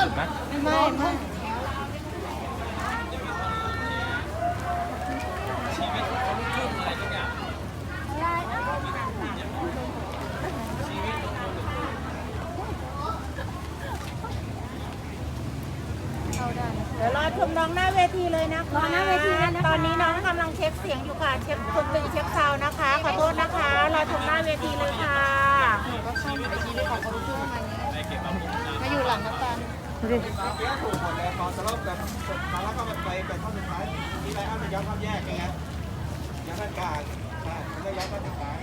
สุดไหม ไม่เดี๋ยวรอชมน้องหน้าเวทีเลยนะคะ รอหน้าเวทีแล้วนะคะ ตอนนี้น้องกำลังเช็คเสียงอยู่ค่ะ เช็คคนหนึ่งเช็คซาวน์นะคะ ขอโทษนะคะ รอชมหน้าเวทีเลยค่ะ ก็เข้ามาในชีวิตของคนทั่วมาเนี่ยมาอยู่หลังน้ำตาล ดูดิ เปี๊ยกถูกหมดเลยตอนสลบแบบมาแล้วก็มันไปเป็นท่อนสุดท้ายมีไรอันเป็นย้อนท่อนแยกอย่างเงี้ยย้อนด้านกลางใช่ไม่ได้ย้อนด้านสุดท้าย